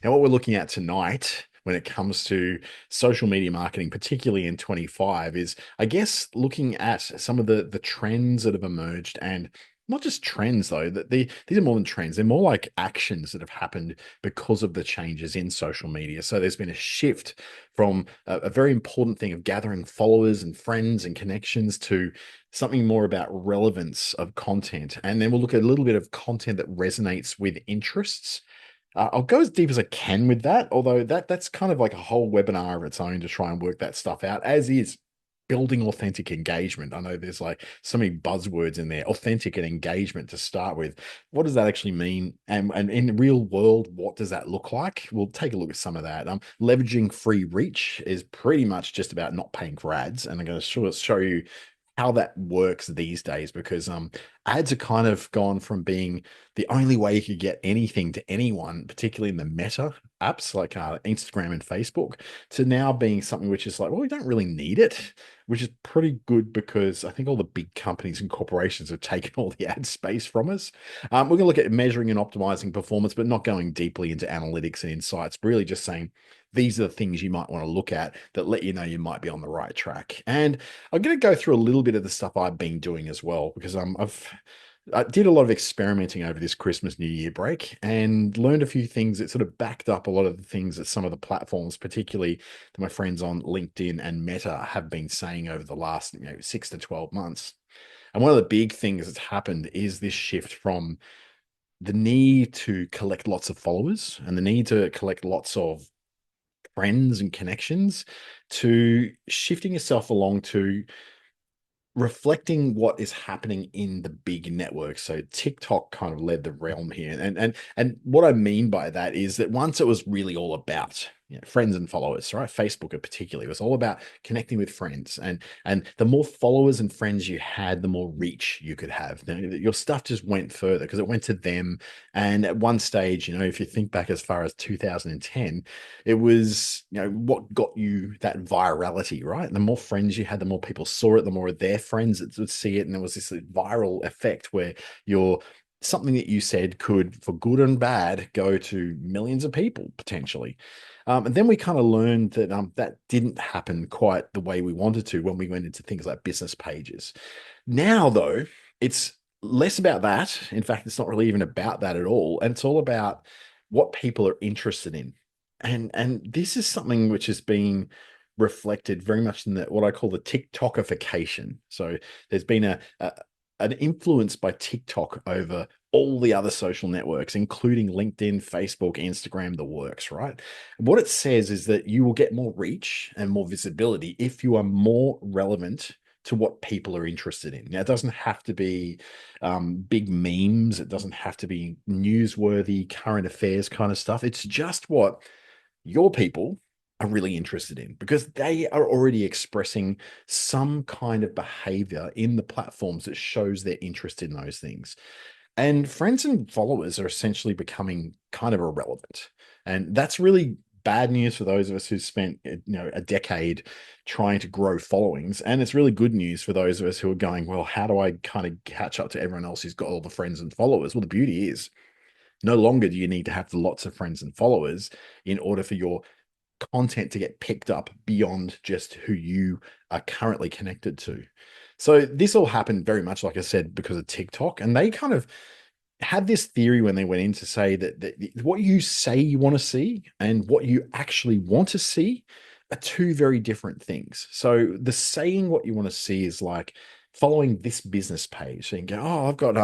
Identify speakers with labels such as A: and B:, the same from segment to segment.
A: Now, what we're looking at tonight when it comes to social media marketing, particularly in 25, is I guess looking at some of the trends that have emerged, and not just trends though, that these are more than trends, they're more like actions that have happened because of the changes in social media. So there's been a shift from a very important thing of gathering followers and friends and connections to something more about relevance of content. And then we'll look at a little bit of content that resonates with interests. I'll go as deep as I can with that, although that's kind of like a whole webinar of its own to try and work that stuff out, as is building authentic engagement. I know there's like so many buzzwords in there, authentic and engagement to start with. What does that actually mean? And in the real world, what does that look like? We'll take a look at some of that. Leveraging free reach is pretty much just about not paying for ads. And I'm going to show you how that works these days because ads are kind of gone from being the only way you could get anything to anyone, particularly in the meta apps like Instagram and Facebook, to now being something which is like, well, we don't really need it, which is pretty good because I think all the big companies and corporations have taken all the ad space from us. We're going to look at measuring and optimizing performance, but not going deeply into analytics and insights, really just saying these are the things you might want to look at that let you know you might be on the right track. And I'm going to go through a little bit of the stuff I've been doing as well, because I did a lot of experimenting over this Christmas New Year break and learned a few things that sort of backed up a lot of the things that some of the platforms, particularly my friends on LinkedIn and Meta, have been saying over the last 6 to 12 months. And one of the big things that's happened is this shift from the need to collect lots of followers and the need to collect lots of friends and connections to shifting yourself along to reflecting what is happening in the big networks. So TikTok kind of led the realm here. And what I mean by that is that once it was really all about friends and followers, right? Facebook in particular, it was all about connecting with friends. And the more followers and friends you had, the more reach you could have. Your stuff just went further because it went to them. And at one stage, if you think back as far as 2010, it was, what got you that virality, right? The more friends you had, the more people saw it, the more their friends that would see it. And there was this viral effect where you're something that you said could, for good and bad, go to millions of people potentially. And then we kind of learned that that didn't happen quite the way we wanted to when we went into things like business pages. Now, though, it's less about that. In fact, it's not really even about that at all. And it's all about what people are interested in. And this is something which has been reflected very much in what I call the TikTokification. So there's been an influence by TikTok over all the other social networks, including LinkedIn, Facebook, Instagram, the works, right? What it says is that you will get more reach and more visibility if you are more relevant to what people are interested in. Now, it doesn't have to be big memes. It doesn't have to be newsworthy, current affairs kind of stuff. It's just what your people are really interested in because they are already expressing some kind of behavior in the platforms that shows their interest in those things. And friends and followers are essentially becoming kind of irrelevant. And that's really bad news for those of us who spent, a decade trying to grow followings. And it's really good news for those of us who are going, well, how do I kind of catch up to everyone else who's got all the friends and followers? Well, the beauty is no longer do you need to have lots of friends and followers in order for your content to get picked up beyond just who you are currently connected to. So this all happened very much, like I said, because of TikTok. And they kind of had this theory when they went in to say that what you say you want to see and what you actually want to see are two very different things. So the saying what you want to see is like following this business page. So you can go, oh, I've got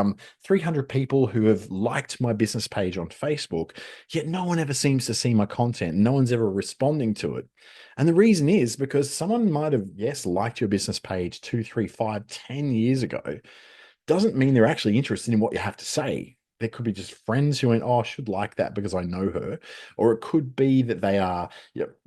A: 300 people who have liked my business page on Facebook, yet no one ever seems to see my content. No one's ever responding to it. And the reason is because someone might have, yes, liked your business page 2, 3, 5, 10 years ago, doesn't mean they're actually interested in what you have to say. There could be just friends who went, oh, I should like that because I know her. Or it could be that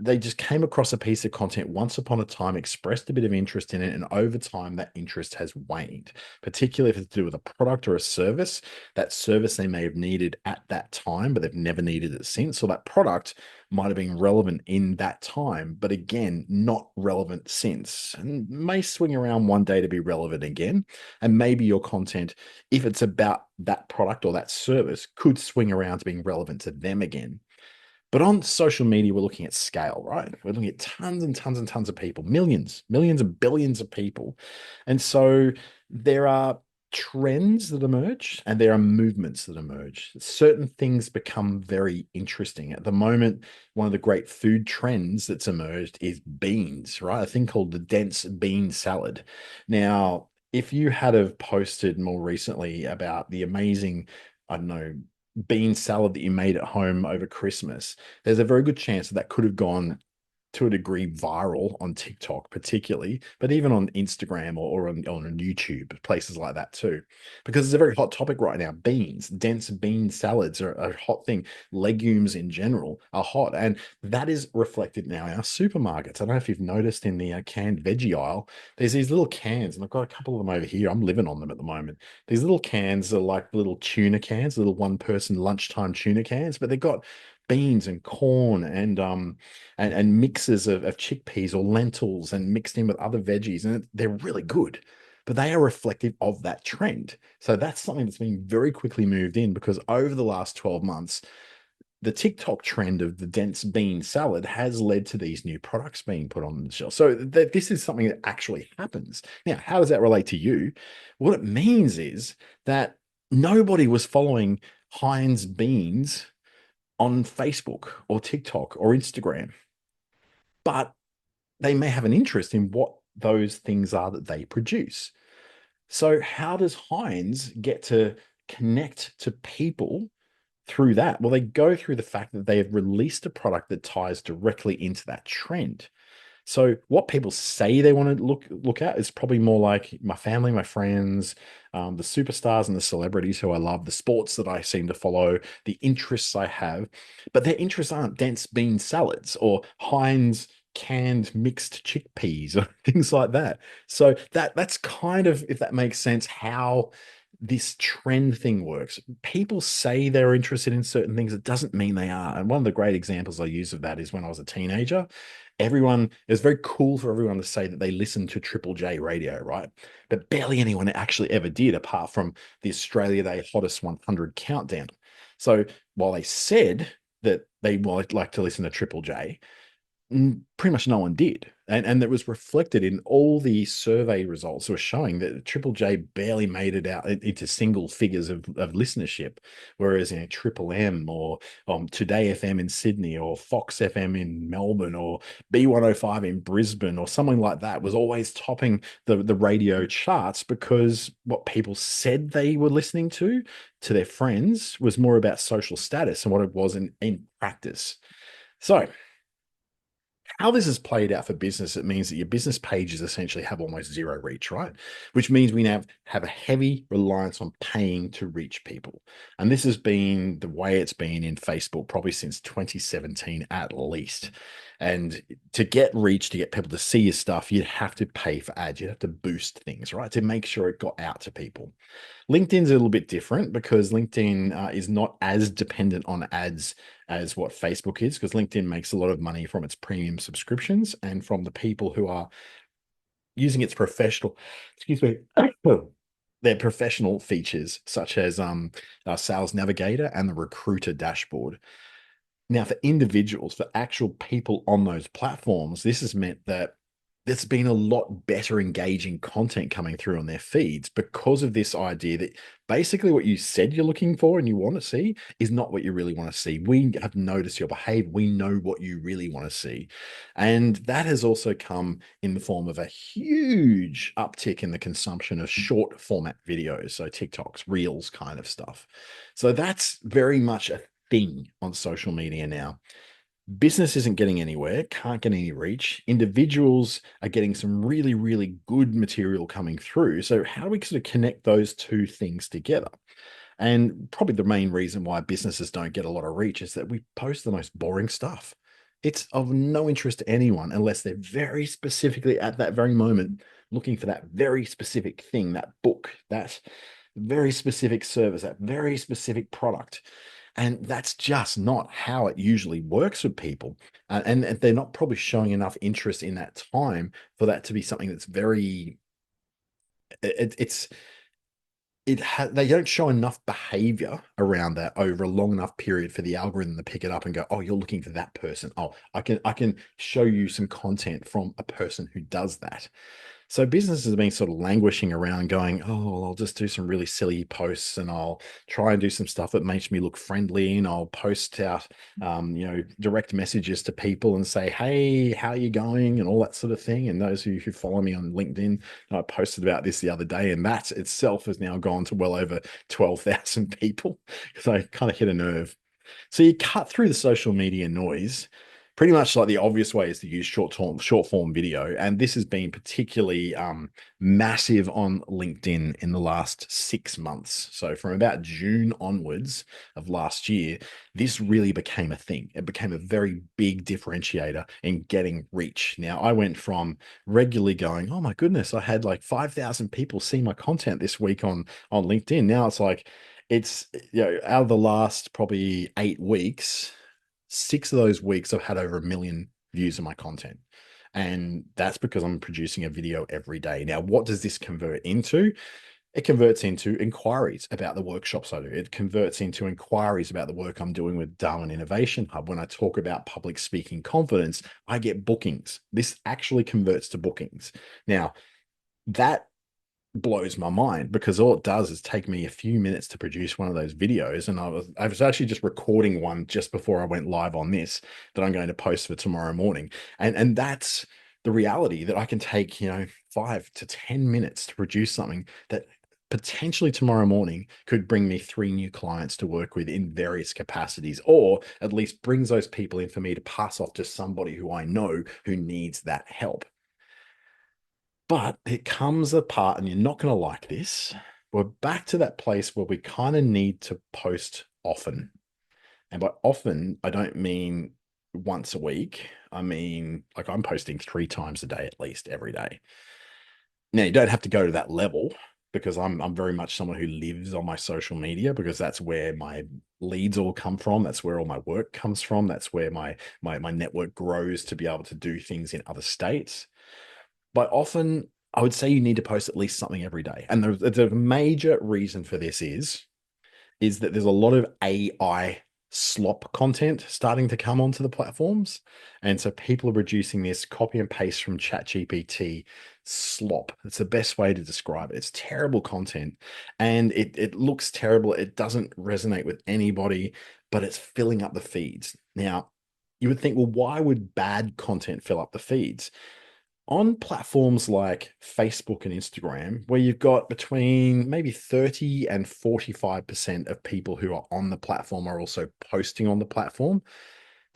A: they just came across a piece of content once upon a time, expressed a bit of interest in it, and over time that interest has waned, particularly if it's to do with a product or a service. That service they may have needed at that time, but they've never needed it since. Or that product might have been relevant in that time, but again, not relevant since, and may swing around one day to be relevant again. And maybe your content, if it's about that product or that service, could swing around to being relevant to them again. But on social media, we're looking at scale, right? We're looking at tons and tons and tons of people, millions, millions and billions of people. And so there are trends that emerge and there are movements that emerge. Certain things become very interesting. At the moment, one of the great food trends that's emerged is beans, right? A thing called the dense bean salad. Now, if you had have posted more recently about the amazing, I don't know, bean salad that you made at home over Christmas, there's a very good chance that that could have gone to a degree viral on TikTok, particularly, but even on Instagram or on YouTube, places like that too, because it's a very hot topic right now. Beans, dense bean salads are a hot thing. Legumes in general are hot, and that is reflected now in our supermarkets. I don't know if you've noticed in the canned veggie aisle, there's these little cans, and I've got a couple of them over here. I'm living on them at the moment. These little cans are like little tuna cans, little one-person lunchtime tuna cans, but they've got beans and corn and mixes of chickpeas or lentils and mixed in with other veggies. And they're really good, but they are reflective of that trend. So that's something that's been very quickly moved in because over the last 12 months, the TikTok trend of the dense bean salad has led to these new products being put on the shelf. So this is something that actually happens. Now, how does that relate to you? What it means is that nobody was following Heinz beans on Facebook or TikTok or Instagram, but they may have an interest in what those things are that they produce. So, how does Heinz get to connect to people through that? Well, they go through the fact that they have released a product that ties directly into that trend. So what people say they want to look at is probably more like my family, my friends, the superstars and the celebrities who I love, the sports that I seem to follow, the interests I have. But their interests aren't dense bean salads or Heinz canned mixed chickpeas or things like that. So that's kind of, if that makes sense, how this trend thing works. People say they're interested in certain things. It doesn't mean they are. And one of the great examples I use of that is when I was a teenager. It was very cool for everyone to say that they listened to Triple J radio, right? But barely anyone actually ever did, apart from the Australia Day Hottest 100 countdown. So while they said that they might like to listen to Triple J, pretty much no one did. And that was reflected in all the survey results were showing that Triple J barely made it out into single figures of listenership, whereas Triple M or Today FM in Sydney or Fox FM in Melbourne or B105 in Brisbane or something like that was always topping the radio charts because what people said they were listening to their friends was more about social status and what it was in practice. So how this is played out for business, it means that your business pages essentially have almost zero reach, right? Which means we now have a heavy reliance on paying to reach people. And this has been the way it's been in Facebook probably since 2017 at least. And to get reach, to get people to see your stuff, you'd have to pay for ads. You'd have to boost things, right? To make sure it got out to people. LinkedIn's a little bit different because LinkedIn is not as dependent on ads as what Facebook is, because LinkedIn makes a lot of money from its premium subscriptions and from the people who are using its professional, excuse me, their professional features, such as Sales Navigator and the Recruiter dashboard. Now, for individuals, for actual people on those platforms, this has meant that there's been a lot better engaging content coming through on their feeds because of this idea that basically what you said you're looking for and you want to see is not what you really want to see. We have noticed your behavior. We know what you really want to see. And that has also come in the form of a huge uptick in the consumption of short format videos. So TikToks, Reels kind of stuff. So that's very much a thing on social media now. Business isn't getting anywhere, can't get any reach. Individuals are getting some really, really good material coming through. So, how do we sort of connect those two things together? And probably the main reason why businesses don't get a lot of reach is that we post the most boring stuff. It's of no interest to anyone unless they're very specifically at that very moment looking for that very specific thing, that book, that very specific service, that very specific product. And that's just not how it usually works with people. And they're not probably showing enough interest in that time for that to be something that's very, it's they don't show enough behavior around that over a long enough period for the algorithm to pick it up and go, oh, you're looking for that person. Oh, I can show you some content from a person who does that. So businesses have been sort of languishing around going, oh, well, I'll just do some really silly posts and I'll try and do some stuff that makes me look friendly and I'll post out, direct messages to people and say, hey, how are you going? And all that sort of thing. And those who follow me on LinkedIn, I posted about this the other day, and that itself has now gone to well over 12,000 people. So I kind of hit a nerve. So you cut through the social media noise. Pretty much like the obvious way is to use short form video, and this has been particularly massive on LinkedIn in the last 6 months. So from about June onwards of last year, this really became a thing. It became a very big differentiator in getting reach. Now I went from regularly going, oh my goodness, I had like 5,000 people see my content this week on LinkedIn. Now it's like out of the last probably 8 weeks, 6 of those weeks I've had over 1 million views of my content. And that's because I'm producing a video every day. Now, what does this convert into? It converts into inquiries about the workshops I do. It converts into inquiries about the work I'm doing with Darwin Innovation Hub. When I talk about public speaking confidence, I get bookings. This actually converts to bookings. Now, that blows my mind because all it does is take me a few minutes to produce one of those videos. And I was actually just recording one just before I went live on this that I'm going to post for tomorrow morning. And that's the reality, that I can take, 5 to 10 minutes to produce something that potentially tomorrow morning could bring me 3 new clients to work with in various capacities, or at least brings those people in for me to pass off to somebody who I know who needs that help. But it comes apart, and you're not going to like this. We're back to that place where we kind of need to post often. And by often, I don't mean once a week. I mean, like, I'm posting 3 times a day, at least every day. Now, you don't have to go to that level, because I'm very much someone who lives on my social media, because that's where my leads all come from. That's where all my work comes from. That's where my network grows to be able to do things in other states. But often, I would say you need to post at least something every day. And the major reason for this is that there's a lot of AI slop content starting to come onto the platforms. And so people are producing this copy and paste from ChatGPT slop. It's the best way to describe it. It's terrible content, and it looks terrible. It doesn't resonate with anybody, but it's filling up the feeds. Now, you would think, well, why would bad content fill up the feeds? On platforms like Facebook and Instagram, where you've got between maybe 30 and 45% of people who are on the platform are also posting on the platform,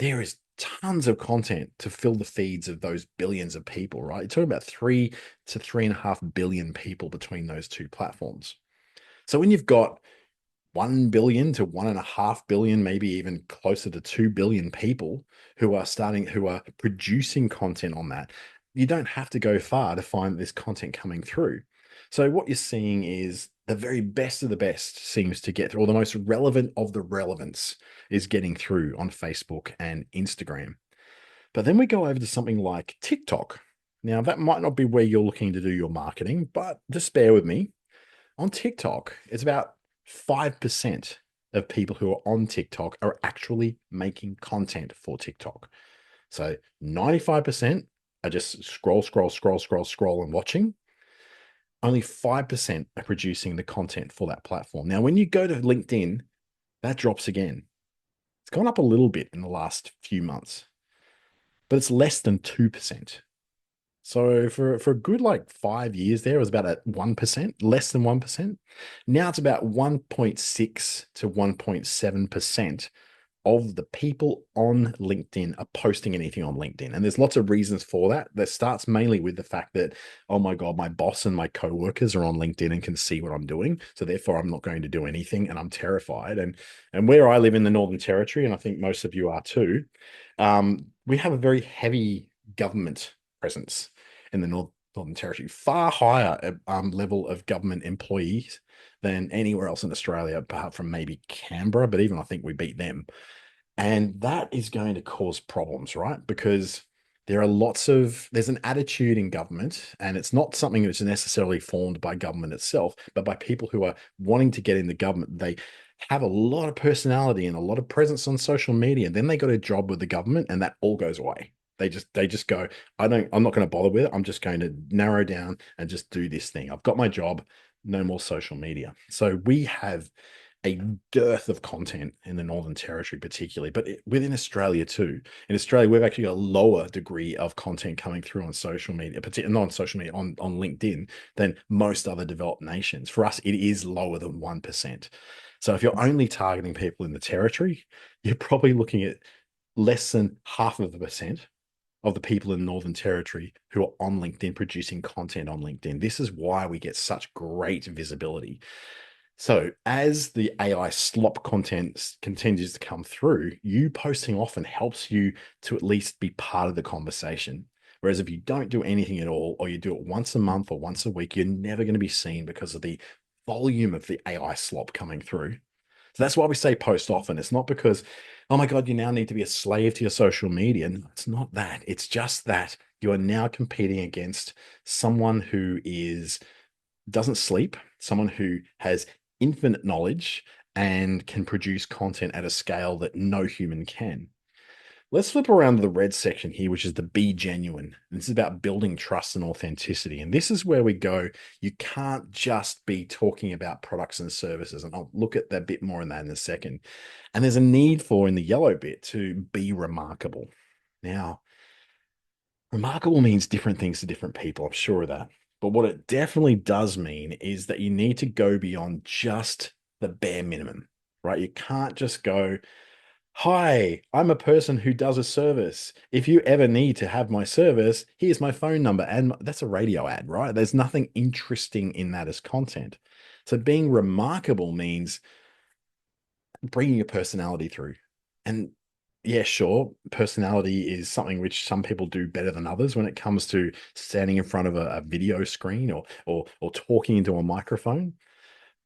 A: there is tons of content to fill the feeds of those billions of people, right? You're talking about 3 to 3.5 billion people between those two platforms. So when you've got 1 billion to 1.5 billion, maybe even closer to 2 billion people who are producing content on that, you don't have to go far to find this content coming through. So what you're seeing is the very best of the best seems to get through, or the most relevant of the relevance is getting through on Facebook and Instagram. But then we go over to something like TikTok. Now, that might not be where you're looking to do your marketing, but just bear with me. On TikTok, it's about 5% of people who are on TikTok are actually making content for TikTok. So 95% are just scroll, and watching. Only 5% are producing the content for that platform. Now, when you go to LinkedIn, that drops again. It's gone up a little bit in the last few months, but it's less than 2%. So for a good like 5 years there, it was about at 1%, less than 1%. Now it's about 1.6 to 1.7% of the people on LinkedIn are posting anything on LinkedIn. And there's lots of reasons for that. That starts mainly with the fact that, oh my God, my boss and my coworkers are on LinkedIn and can see what I'm doing. So therefore I'm not going to do anything, and I'm terrified. And where I live in the Northern Territory, and I think most of you are too, we have a very heavy government presence in the Northern Territory, far higher level of government employees than anywhere else in Australia, apart from maybe Canberra, but even I think we beat them. And that is going to cause problems, right? Because there's an attitude in government, and it's not something that's necessarily formed by government itself, but by people who are wanting to get in the government. They have a lot of personality and a lot of presence on social media. And then they got a job with the government, and that all goes away. They just go, I'm not going to bother with it. I'm just going to narrow down and just do this thing. I've got my job, no more social media. So we have a dearth of content in the Northern Territory, particularly, but within Australia too. In Australia, we've actually got a lower degree of content coming through on social media, particularly not on social media, on LinkedIn, than most other developed nations. For us, it is lower than 1%. So if you're only targeting people in the territory, you're probably looking at less than half of a percent of the people in the Northern Territory who are on LinkedIn producing content on LinkedIn. This is why we get such great visibility. So as the AI slop content continues to come through, you posting often helps you to at least be part of the conversation. Whereas if you don't do anything at all, or you do it once a month or once a week, you're never going to be seen because of the volume of the AI slop coming through. So that's why we say post often. It's not because, oh my God, you now need to be a slave to your social media. No, it's not that. It's just that you are now competing against someone who doesn't sleep, someone who has infinite knowledge and can produce content at a scale that no human can. Let's flip around to the red section here, which is the be genuine. This is about building trust and authenticity. And this is where we go. You can't just be talking about products and services. And I'll look at that bit more in that in a second. And there's a need for, in the yellow bit, to be remarkable. Now, remarkable means different things to different people. I'm sure of that. But what it definitely does mean is that you need to go beyond just the bare minimum, right? You can't just go, hi, I'm a person who does a service. If you ever need to have my service, here's my phone number. And that's a radio ad, right? There's nothing interesting in that as content. So being remarkable means bringing your personality through. And yeah, sure, personality is something which some people do better than others when it comes to standing in front of a video screen or talking into a microphone.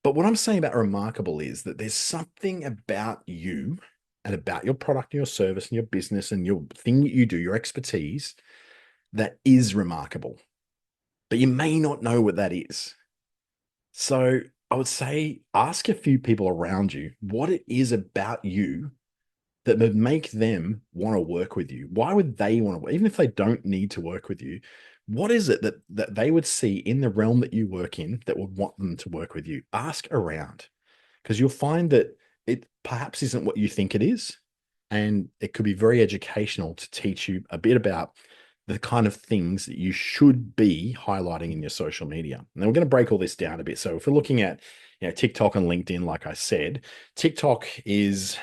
A: But what I'm saying about remarkable is that there's something about you and about your product and your service and your business and your thing that you do, your expertise, that is remarkable. But you may not know what that is. So I would say ask a few people around you what it is about you that would make them want to work with you. Why would they want to, even if they don't need to work with you? What is it that they would see in the realm that you work in that would want them to work with you? Ask around, because you'll find that it perhaps isn't what you think it is. And it could be very educational to teach you a bit about the kind of things that you should be highlighting in your social media. Now we're going to break all this down a bit. So if we're looking at, TikTok and LinkedIn, like I said, TikTok is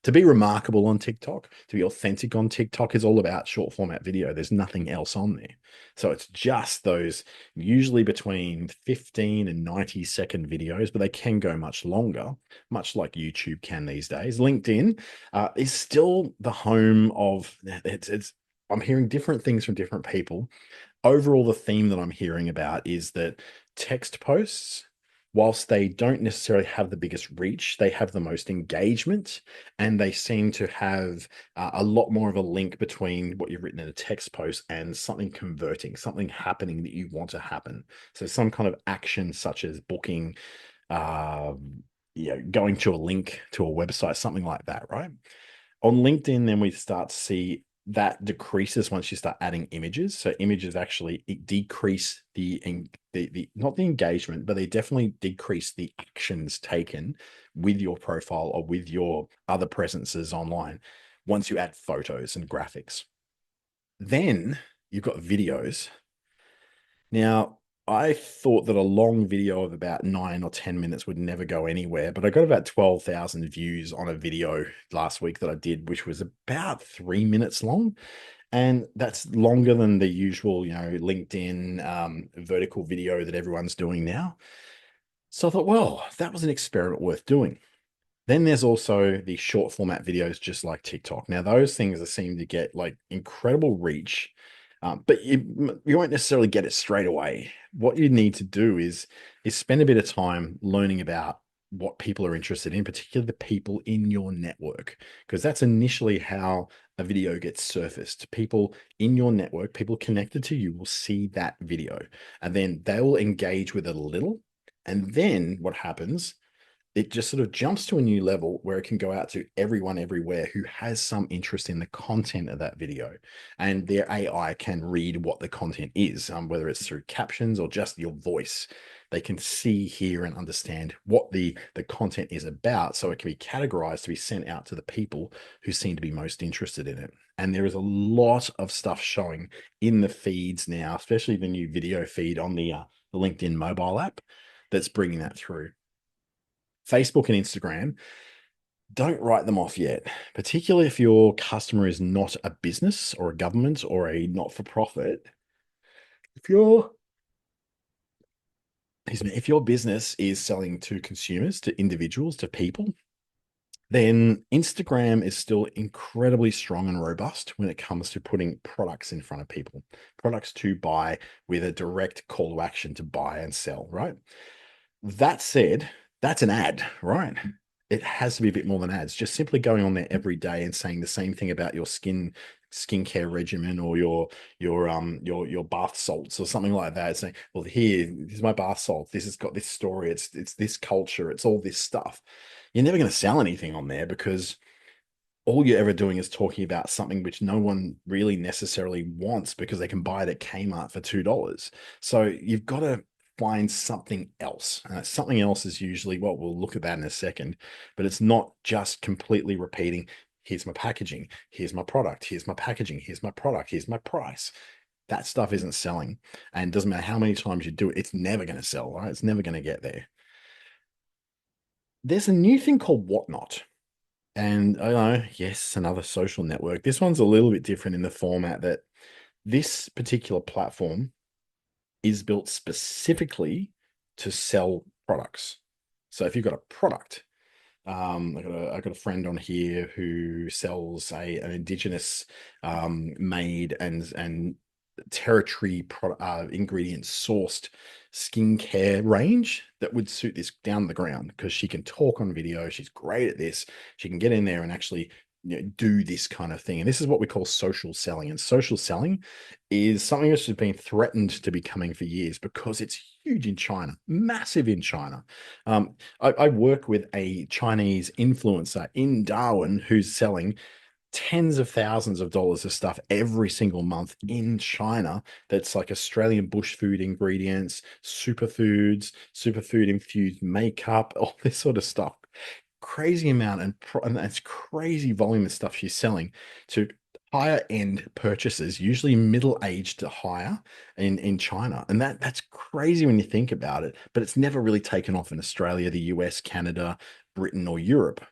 A: to be remarkable on TikTok, to be authentic on TikTok is all about short format video. There's nothing else on there. So it's just those usually between 15 and 90-second videos, but they can go much longer, much like YouTube can these days. LinkedIn is still the home of it's I'm hearing different things from different people. Overall, the theme that I'm hearing about is that text posts, whilst they don't necessarily have the biggest reach, they have the most engagement, and they seem to have a lot more of a link between what you've written in a text post and something converting, something happening that you want to happen. So some kind of action, such as booking, going to a link to a website, something like that, right? On LinkedIn, then we start to see that decreases once you start adding images. So images actually decrease the not the engagement, but they definitely decrease the actions taken with your profile or with your other presences online once you add photos and graphics. Then you've got videos. Now, I thought that a long video of about 9 or 10 minutes would never go anywhere, but I got about 12,000 views on a video last week that I did, which was about 3 minutes long. And that's longer than the usual, LinkedIn vertical video that everyone's doing now. So I thought, well, that was an experiment worth doing. Then there's also the short format videos, just like TikTok. Now, those things seem to get like incredible reach, but you won't necessarily get it straight away. What you need to do is spend a bit of time learning about what people are interested in, particularly the people in your network, because that's initially how a video gets surfaced. People in your network, people connected to you will see that video and then they'll engage with it a little. And then what happens, it just sort of jumps to a new level where it can go out to everyone everywhere who has some interest in the content of that video. And their AI can read what the content is, whether it's through captions or just your voice. They can see, hear, and understand what the content is about. So it can be categorized to be sent out to the people who seem to be most interested in it. And there is a lot of stuff showing in the feeds now, especially the new video feed on the LinkedIn mobile app that's bringing that through. Facebook and Instagram, don't write them off yet, particularly if your customer is not a business or a government or a not for profit. If your if your business is selling to consumers, to individuals, to people, then Instagram is still incredibly strong and robust when it comes to putting products in front of people, products to buy with a direct call to action to buy and sell, right? That said, that's an ad, right? It has to be a bit more than ads. Just simply going on there every day and saying the same thing about your skincare regimen or your bath salts or something like that. Saying, well, here, this is my bath salt. This has got this story. It's this culture. It's all this stuff. You're never going to sell anything on there because all you're ever doing is talking about something which no one really necessarily wants because they can buy it at Kmart for $2. So you've got to find something else. Something else is usually, well, we'll look at that in a second, but it's not just completely repeating, here's my packaging, here's my product, here's my packaging, here's my product, here's my price. That stuff isn't selling. And it doesn't matter how many times you do it, it's never going to sell, right? It's never going to get there. There's a new thing called Whatnot. And I know, yes, another social network. This one's a little bit different in the format that this particular platform is built specifically to sell products. So if you've got a product, I got a friend on here who sells an indigenous made and territory ingredient sourced skincare range that would suit this down the ground because she can talk on video. She's great at this. She can get in there and actually do this kind of thing. And this is what we call social selling. And social selling is something that's been threatened to be coming for years because it's huge in China, massive in China. I work with a Chinese influencer in Darwin who's selling tens of thousands of dollars of stuff every single month in China that's like Australian bush food ingredients, superfood infused makeup, all this sort of stuff. Crazy amount and that's crazy volume of stuff she's selling to higher end purchasers, usually middle aged to higher in China. And that's crazy when you think about it, but it's never really taken off in Australia, the US, Canada, Britain, or Europe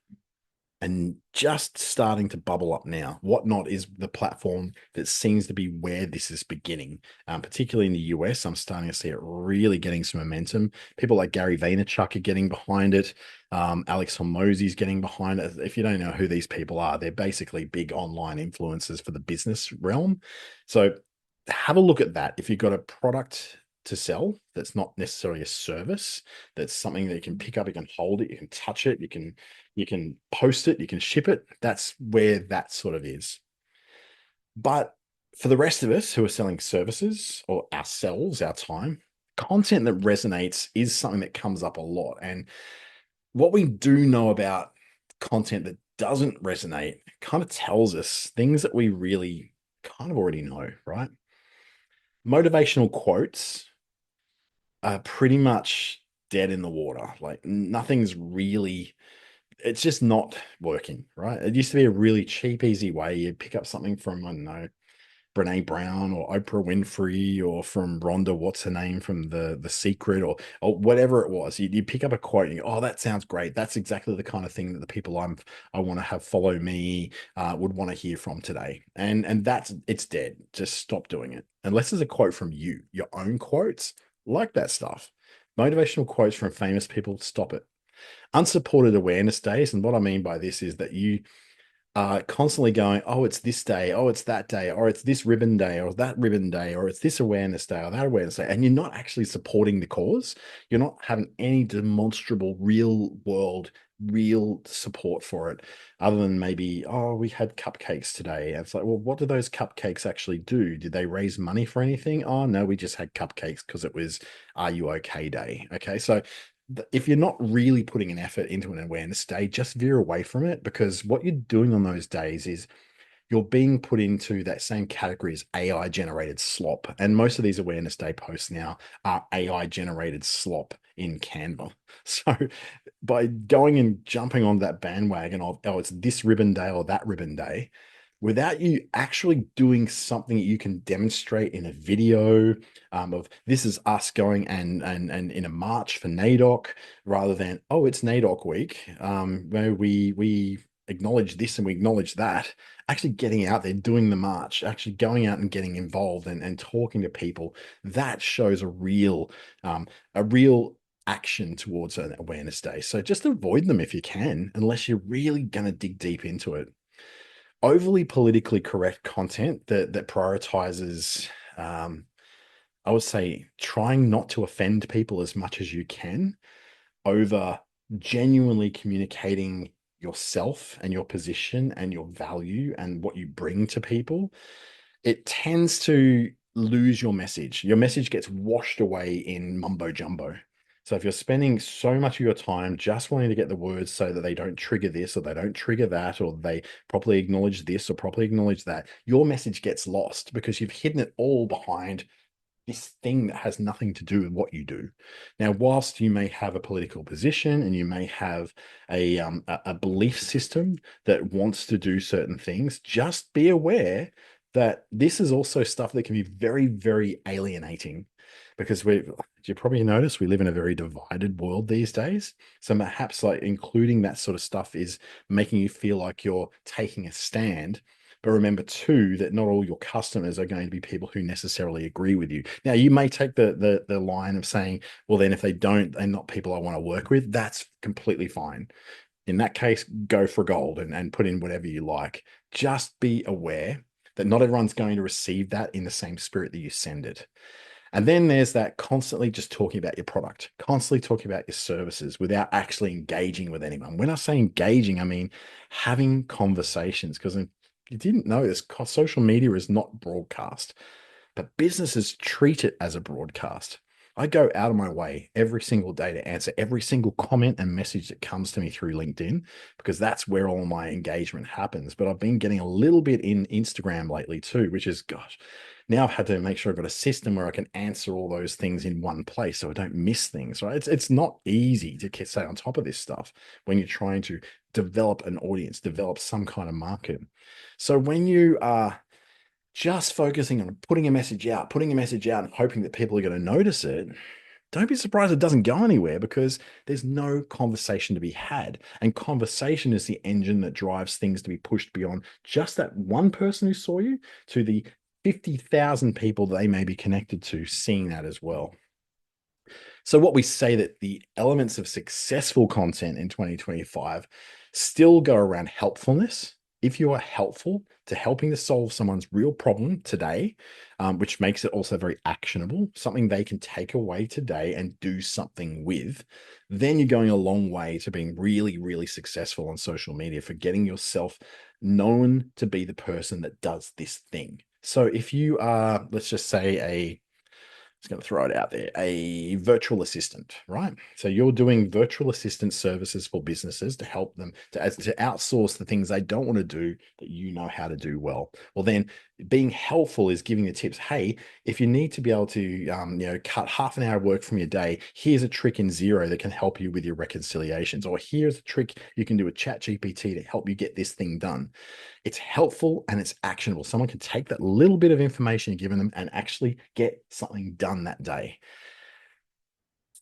A: and just starting to bubble up now. Whatnot is the platform that seems to be where this is beginning, particularly in the US. I'm starting to see it really getting some momentum. People like Gary Vaynerchuk are getting behind it. Alex Hormozy is getting behind it. If you don't know who these people are, they're basically big online influencers for the business realm. So have a look at that. If you've got a product to sell that's not necessarily a service, that's something that you can pick up, you can hold it, you can touch it, you can post it, you can ship it. That's where that sort of is. But for the rest of us who are selling services or ourselves, our time, content that resonates is something that comes up a lot. And what we do know about content that doesn't resonate kind of tells us things that we really kind of already know, right? Motivational quotes are pretty much dead in the water. Like nothing's really, it's just not working, right? It used to be a really cheap, easy way. You pick up something from, I don't know, Brene Brown or Oprah Winfrey or from Rhonda, what's her name from the Secret or whatever it was. You pick up a quote and you go, oh, that sounds great. That's exactly the kind of thing that the people I want to have follow me would want to hear from today. And it's dead. Just stop doing it. Unless there's a quote from you, your own quotes, like that stuff. Motivational quotes from famous people, stop it. Unsupported awareness days. And what I mean by this is that you constantly going, oh, it's this day, oh, it's that day, or it's this ribbon day, or that ribbon day, or it's this awareness day, or that awareness day, and you're not actually supporting the cause. You're not having any demonstrable, real world real support for it, other than maybe, oh, we had cupcakes today. And it's like, well, what do those cupcakes actually do? Did they raise money for anything? Oh, no, we just had cupcakes because it was Are You Okay Day. Okay. So if you're not really putting an effort into an awareness day, just veer away from it, because what you're doing on those days is you're being put into that same category as AI generated slop. And most of these awareness day posts now are AI generated slop in Canva. So by going and jumping on that bandwagon of, oh, it's this ribbon day or that ribbon day, without you actually doing something that you can demonstrate in a video, of this is us going and in a march for NAIDOC, rather than, oh, it's NAIDOC week, where we acknowledge this and we acknowledge that. Actually getting out there, doing the march, actually going out and getting involved and talking to people, that shows a real action towards an awareness day. So just avoid them if you can, unless you're really going to dig deep into it. Overly politically correct content that prioritizes, I would say, trying not to offend people as much as you can, over genuinely communicating yourself and your position and your value and what you bring to people, it tends to lose your message. Your message gets washed away in mumbo jumbo. So if you're spending so much of your time just wanting to get the words so that they don't trigger this or they don't trigger that, or they properly acknowledge this or properly acknowledge that, your message gets lost because you've hidden it all behind this thing that has nothing to do with what you do. Now, whilst you may have a political position and you may have a belief system that wants to do certain things, just be aware that this is also stuff that can be very, very alienating, because you probably notice we live in a very divided world these days. So perhaps like including that sort of stuff is making you feel like you're taking a stand. But remember too that not all your customers are going to be people who necessarily agree with you. Now, you may take the line of saying, well, then if they don't, they're not people I want to work with. That's completely fine. In that case, go for gold and put in whatever you like. Just be aware that not everyone's going to receive that in the same spirit that you send it. And then there's that constantly just talking about your product, constantly talking about your services without actually engaging with anyone. When I say engaging, I mean having conversations. Because if you didn't know this, social media is not broadcast, but businesses treat it as a broadcast. I go out of my way every single day to answer every single comment and message that comes to me through LinkedIn, because that's where all my engagement happens. But I've been getting a little bit in Instagram lately too, which is, gosh, now I've had to make sure I've got a system where I can answer all those things in one place so I don't miss things, right? It's not easy to stay on top of this stuff when you're trying to develop an audience, develop some kind of market. So when you are just focusing on putting a message out, and hoping that people are going to notice it, don't be surprised it doesn't go anywhere, because there's no conversation to be had. And conversation is the engine that drives things to be pushed beyond just that one person who saw you to the 50,000 people they may be connected to seeing that as well. So what we say that the elements of successful content in 2025 still go around helpfulness. If you are helpful to helping to solve someone's real problem today, which makes it also very actionable, something they can take away today and do something with, then you're going a long way to being really, really successful on social media, for getting yourself known to be the person that does this thing. So if you are, let's just say, just going to throw it out there, a virtual assistant, right? So you're doing virtual assistant services for businesses to help them to outsource the things they don't want to do that you know how to do well. Well, then being helpful is giving the tips. Hey, if you need to be able to, cut half an hour of work from your day, here's a trick in Zero that can help you with your reconciliations, or here's a trick you can do with ChatGPT to help you get this thing done. It's helpful and it's actionable. Someone can take that little bit of information you've given them and actually get something done that day.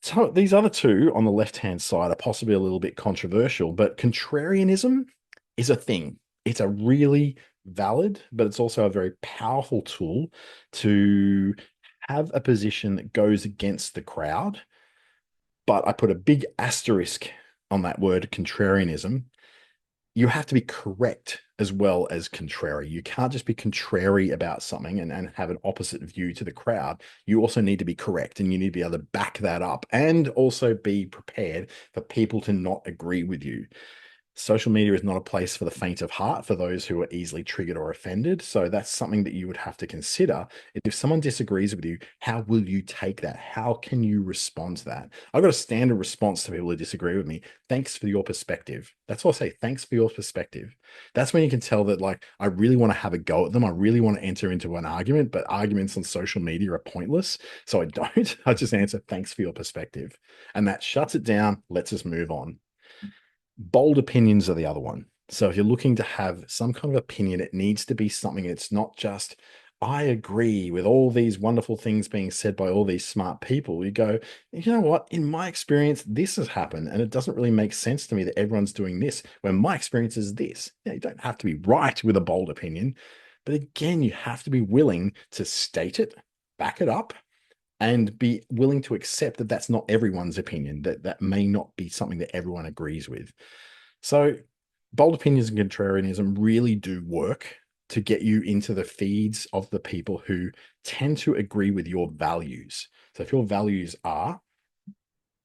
A: So these other two on the left-hand side are possibly a little bit controversial, but contrarianism is a thing. It's a really valid, but it's also a very powerful tool to have a position that goes against the crowd. But I put a big asterisk on that word contrarianism, you have to be correct as well as contrary. You can't just be contrary about something and have an opposite view to the crowd. You also need to be correct and you need to be able to back that up and also be prepared for people to not agree with you. Social media is not a place for the faint of heart, for those who are easily triggered or offended. So that's something that you would have to consider. If someone disagrees with you, how will you take that? How can you respond to that? I've got a standard response to people who disagree with me. Thanks for your perspective. That's all I say. Thanks for your perspective. That's when you can tell that, like, I really want to have a go at them. I really want to enter into an argument, but arguments on social media are pointless. So I don't. I just answer, thanks for your perspective. And that shuts it down, lets us move on. Bold opinions are the other one. So if you're looking to have some kind of opinion, it needs to be something. It's not just, I agree with all these wonderful things being said by all these smart people. You go, you know what? In my experience, this has happened, and it doesn't really make sense to me that everyone's doing this when my experience is this. Yeah, you don't have to be right with a bold opinion, but again, you have to be willing to state it, back it up, and be willing to accept that that's not everyone's opinion, that that may not be something that everyone agrees with. So bold opinions and contrarianism really do work to get you into the feeds of the people who tend to agree with your values. So if your values are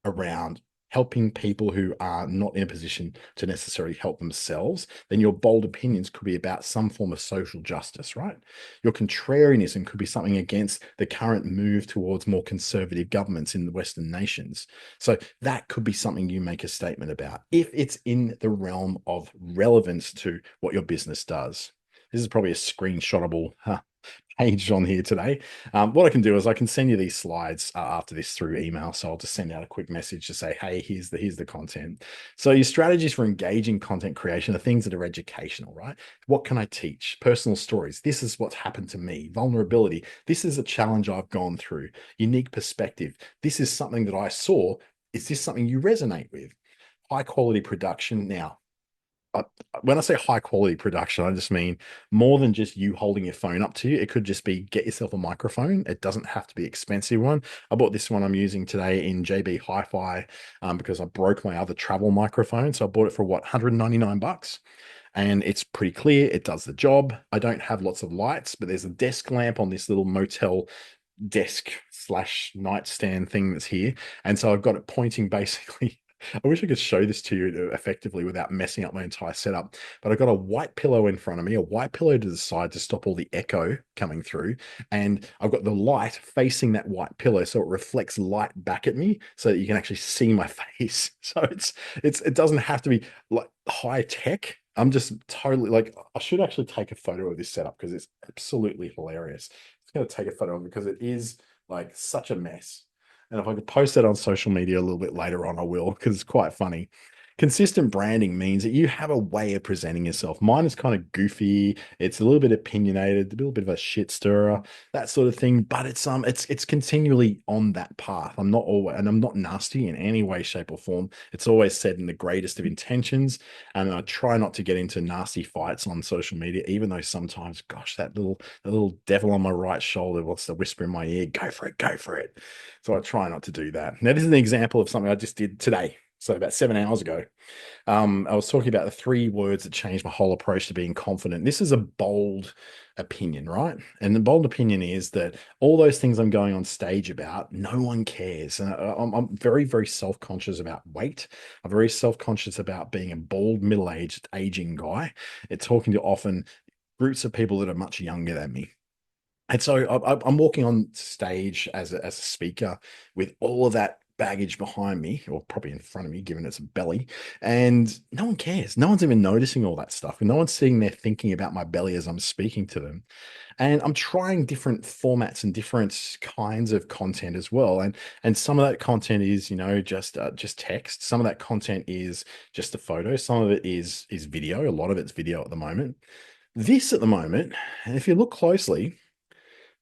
A: around helping people who are not in a position to necessarily help themselves, then your bold opinions could be about some form of social justice, right? Your contrarianism could be something against the current move towards more conservative governments in the Western nations. So that could be something you make a statement about if it's in the realm of relevance to what your business does. This is probably a screenshotable page on here today. What I can do is I can send you these slides after this through email. So I'll just send out a quick message to say, hey, here's the content. So your strategies for engaging content creation are things that are educational, right? What can I teach? Personal stories. This is what's happened to me. Vulnerability. This is a challenge I've gone through. Unique perspective. This is something that I saw. Is this something you resonate with? High quality production. Now, I, when I say high quality production, I just mean more than just you holding your phone up to you. It could just be get yourself a microphone. It doesn't have to be expensive one. I bought this one I'm using today in JB Hi-Fi because I broke my other travel microphone. So I bought it for what, 199 bucks. And it's pretty clear. It does the job. I don't have lots of lights, but there's a desk lamp on this little motel desk slash nightstand thing that's here. And so I've got it pointing basically. I wish I could show this to you effectively without messing up my entire setup. But I've got a white pillow in front of me, a white pillow to the side to stop all the echo coming through. And I've got the light facing that white pillow so it reflects light back at me so that you can actually see my face. So it doesn't have to be like high tech. I'm just totally like, I should actually take a photo of this setup because it's absolutely hilarious. I'm going to take a photo of it because it is like such a mess. And if I could post that on social media a little bit later on, I will, because it's quite funny. Consistent branding means that you have a way of presenting yourself. Mine is kind of goofy. It's a little bit opinionated, a little bit of a shit stirrer, that sort of thing. But it's continually on that path. I'm not always, and I'm not nasty in any way, shape, or form. It's always said in the greatest of intentions. And I try not to get into nasty fights on social media, even though sometimes, gosh, that little devil on my right shoulder wants to whisper in my ear, go for it, go for it. So I try not to do that. Now, this is an example of something I just did today. So about 7 hours ago, I was talking about the 3 words that changed my whole approach to being confident. This is a bold opinion, right? And the bold opinion is that all those things I'm going on stage about, no one cares. And I'm very, very self-conscious about weight. I'm very self-conscious about being a bald, middle-aged, aging guy. It's talking to often groups of people that are much younger than me. And so I'm walking on stage as a speaker with all of that baggage behind me, or probably in front of me, given it's a belly, and no one cares. No one's even noticing all that stuff. And no one's sitting there thinking about my belly as I'm speaking to them. And I'm trying different formats and different kinds of content as well. And some of that content is, just text. Some of that content is just a photo. Some of it is video. A lot of it's video at the moment. This at the moment, and if you look closely,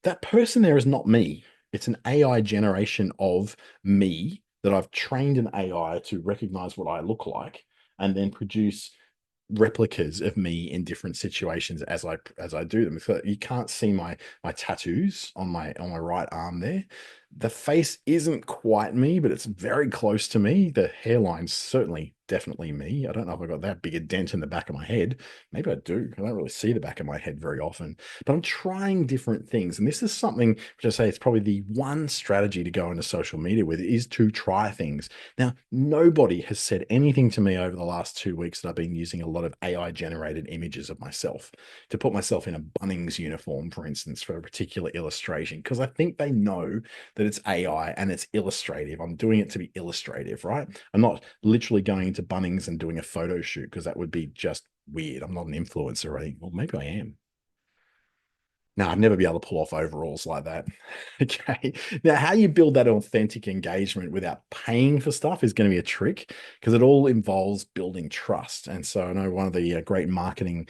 A: that person there is not me. It's an AI generation of me that I've trained an AI to recognize what I look like and then produce replicas of me in different situations as I do them. So you can't see my tattoos on my right arm there. The face isn't quite me, but it's very close to me. The hairline's certainly definitely me. I don't know if I got that big a dent in the back of my head. Maybe I do. I don't really see the back of my head very often, but I'm trying different things. And this is something which I say it's probably the one strategy to go into social media with is to try things. Now, nobody has said anything to me over the last 2 weeks that I've been using a lot of AI generated images of myself to put myself in a Bunnings uniform, for instance, for a particular illustration, because I think they know that it's AI and it's illustrative. I'm doing it to be illustrative, right? I'm not literally going into Bunnings and doing a photo shoot because that would be just weird. I'm not an influencer or anything. Well, maybe I am. No, I'd never be able to pull off overalls like that. Okay. Now, how you build that authentic engagement without paying for stuff is going to be a trick because it all involves building trust. And so I know one of the great marketing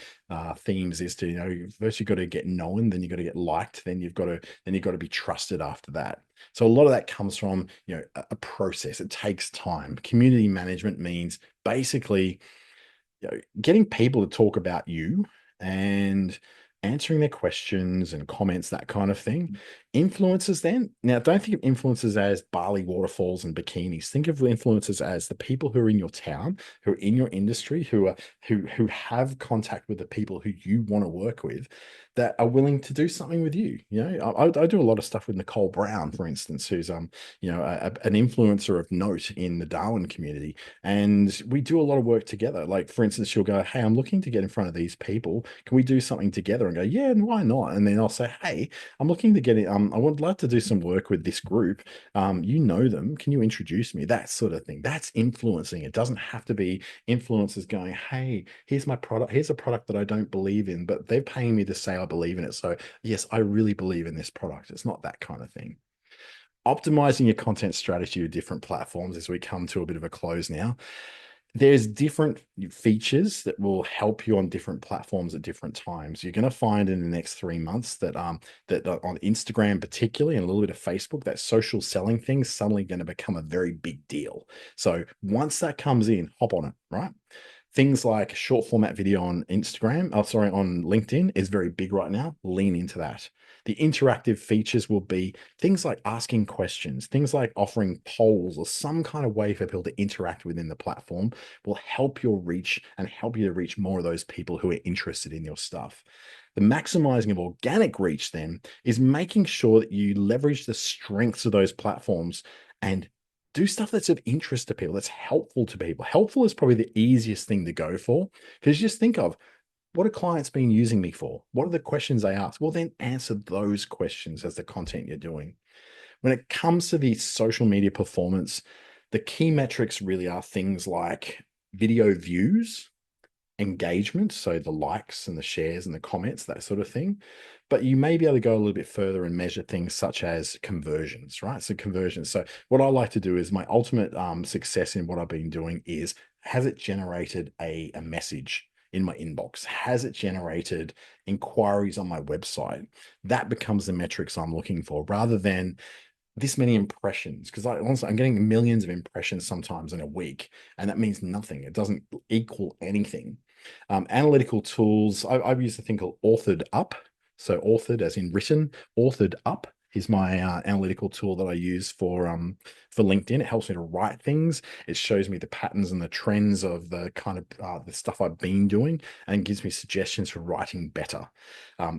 A: themes is to, first you've got to get known, then you've got to get liked, then you've got to be trusted after that. So a lot of that comes from, a process. It takes time. Community management means basically getting people to talk about you and answering their questions and comments, that kind of thing. Influencers, then, now don't think of influencers as Bali waterfalls and bikinis. Think of influencers as the people who are in your town, who are in your industry, who have contact with the people who you want to work with, that are willing to do something with you. I do a lot of stuff with Nicole Brown, for instance, who's an influencer of note in the Darwin community, and we do a lot of work together. Like, for instance, she'll go, "Hey, I'm looking to get in front of these people. Can we do something together?" And go, "Yeah, and why not?" And then I'll say, "Hey, I'm looking to get in. I would love to do some work with this group. You know them. Can you introduce me?" That sort of thing. That's influencing. It doesn't have to be influencers going, "Hey, here's my product. Here's a product that I don't believe in, but they're paying me to say I believe in it. So yes, I really believe in this product." It's not that kind of thing. Optimizing your content strategy with different platforms as we come to a bit of a close now. There's different features that will help you on different platforms at different times. You're going to find in the next 3 months that on Instagram particularly and a little bit of Facebook, that social selling thing is suddenly going to become a very big deal. So once that comes in, hop on it, right? Things like short format video on on LinkedIn is very big right now. Lean into that. The interactive features will be things like asking questions, things like offering polls or some kind of way for people to interact within the platform will help your reach and help you to reach more of those people who are interested in your stuff. The maximizing of organic reach then is making sure that you leverage the strengths of those platforms and do stuff that's of interest to people, that's helpful to people. Helpful is probably the easiest thing to go for because you just think of what are clients been using me for? What are the questions they ask? Well, then answer those questions as the content you're doing. When it comes to the social media performance, the key metrics really are things like video views, engagement, so the likes and the shares and the comments, that sort of thing. But you may be able to go a little bit further and measure things such as conversions, right? So conversions. So what I like to do is my ultimate success in what I've been doing is, has it generated a message in my inbox? Has it generated inquiries on my website? That becomes the metrics I'm looking for rather than this many impressions, because honestly, I'm getting millions of impressions sometimes in a week, and that means nothing. It doesn't equal anything. Analytical tools, I've used a thing called Authored Up. So authored as in written, Authored Up is my analytical tool that I use for LinkedIn. It helps me to write things. It shows me the patterns and the trends of the kind of the stuff I've been doing and gives me suggestions for writing better.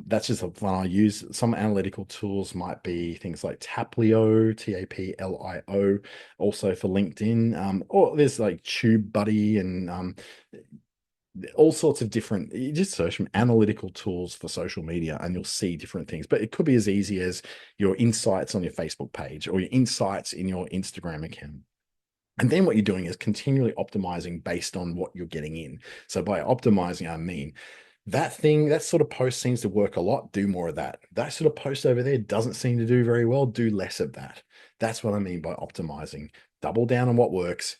A: That's just one I use. Some analytical tools might be things like Taplio, Taplio, also for LinkedIn. Or there's like TubeBuddy and all sorts of different, you just search from analytical tools for social media and you'll see different things. But it could be as easy as your insights on your Facebook page or your insights in your Instagram account. And then what you're doing is continually optimizing based on what you're getting in. So by optimizing, I mean that sort of post seems to work a lot. Do more of that. That sort of post over there doesn't seem to do very well. Do less of that. That's what I mean by optimizing. Double down on what works,